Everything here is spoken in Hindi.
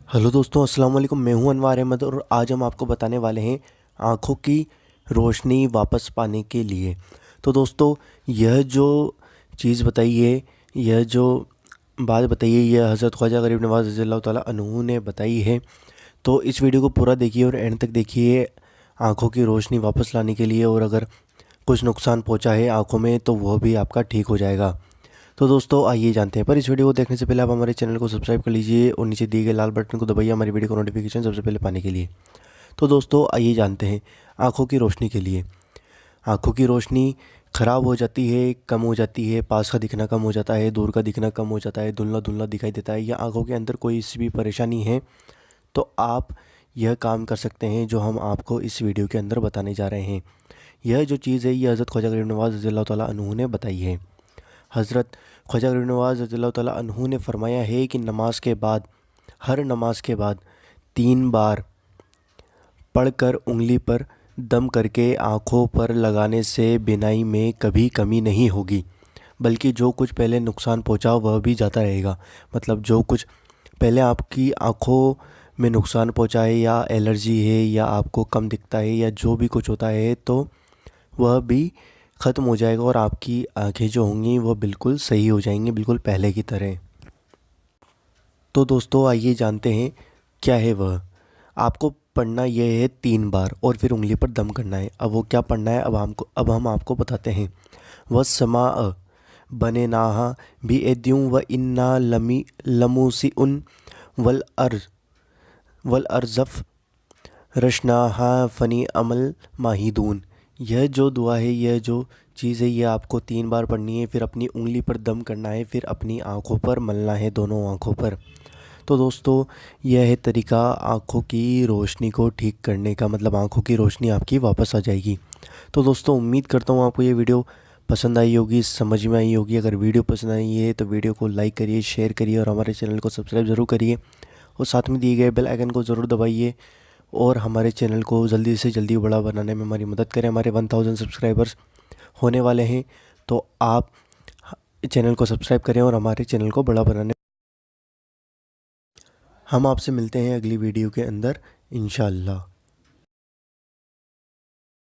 हेलो दोस्तों, अस्सलाम वालेकुम। मैं हूं अनवार अहमद और आज हम आपको बताने वाले हैं आँखों की रोशनी वापस पाने के लिए। तो दोस्तों, यह जो चीज़ बताई है, यह जो बात बताई है, यह हज़रत ख्वाजा गरीब नवाज़ रज़ियल्लाहु ताला अन्हु ने बताई है। तो इस वीडियो को पूरा देखिए और एंड तक देखिए आँखों की रोशनी वापस लाने के लिए। और अगर कुछ नुकसान पहुंचा है आँखों में तो वह भी आपका ठीक हो जाएगा। तो दोस्तों, आइए जानते हैं। पर इस वीडियो को देखने से पहले आप हमारे चैनल को सब्सक्राइब कर लीजिए और नीचे दिए गए लाल बटन को दबाइए हमारी वीडियो को नोटिफिकेशन सबसे पहले पाने के लिए। तो दोस्तों, आइए जानते हैं आँखों की रोशनी के लिए। आँखों की रोशनी ख़राब हो जाती है, कम हो जाती है, पास का दिखना कम हो जाता है, दूर का दिखना कम हो जाता है, धुंधला धुंधला दिखाई देता है, या आँखों के अंदर कोई सी भी परेशानी है तो आप यह काम कर सकते हैं जो हम आपको इस वीडियो के अंदर बताने जा रहे हैं। यह जो चीज़ है, यह हज़रत ख्वाजा गरीब नवाज़ रज़ियल्लाहु ताला अन्हु ने बताई है। हज़रत ख्वाजा गरीब नवाज़ रज़ियल्लाहु ताला अन्हु ने फ़रमाया है कि नमाज के बाद, हर नमाज के बाद 3 बार पढ़कर उंगली पर दम करके आँखों पर लगाने से बीनाई में कभी कमी नहीं होगी, बल्कि जो कुछ पहले नुकसान पहुंचा वह भी जाता रहेगा। मतलब जो कुछ पहले आपकी आँखों में नुकसान पहुंचा है, या एलर्जी है, या आपको कम दिखता है, या जो भी कुछ होता है, तो वह भी ख़त्म हो जाएगा और आपकी आँखें जो होंगी वह बिल्कुल सही हो जाएंगी, बिल्कुल पहले की तरह। तो दोस्तों, आइए जानते हैं क्या है वह। आपको पढ़ना यह है 3 बार और फिर उंगली पर दम करना है। अब वो क्या पढ़ना है, अब हम आपको बताते हैं। व समा बने नाहा भी एद्यूं व इन्ना लमी लमूसी उन वल अर्ज वल अर्जफ़ रशनाहा फ़नी अमल माहिदून। यह जो दुआ है, यह जो चीज़ है, यह आपको 3 बार पढ़नी है, फिर अपनी उंगली पर दम करना है, फिर अपनी आँखों पर मलना है, दोनों आँखों पर। तो दोस्तों, यह है तरीका आँखों की रोशनी को ठीक करने का, मतलब आँखों की रोशनी आपकी वापस आ जाएगी। तो दोस्तों, उम्मीद करता हूँ आपको ये वीडियो पसंद आई होगी, समझ में आई होगी। अगर वीडियो पसंद आई है तो वीडियो को लाइक करिए, शेयर करिए और हमारे चैनल को सब्सक्राइब ज़रूर करिए और साथ में दिए गए बेल आइकन को ज़रूर दबाइए और हमारे चैनल को जल्दी से जल्दी बड़ा बनाने में हमारी मदद करें। हमारे 1000 सब्सक्राइबर्स होने वाले हैं, तो आप चैनल को सब्सक्राइब करें और हमारे चैनल को बड़ा बनाने। हम आपसे मिलते हैं अगली वीडियो के अंदर, इंशाअल्लाह।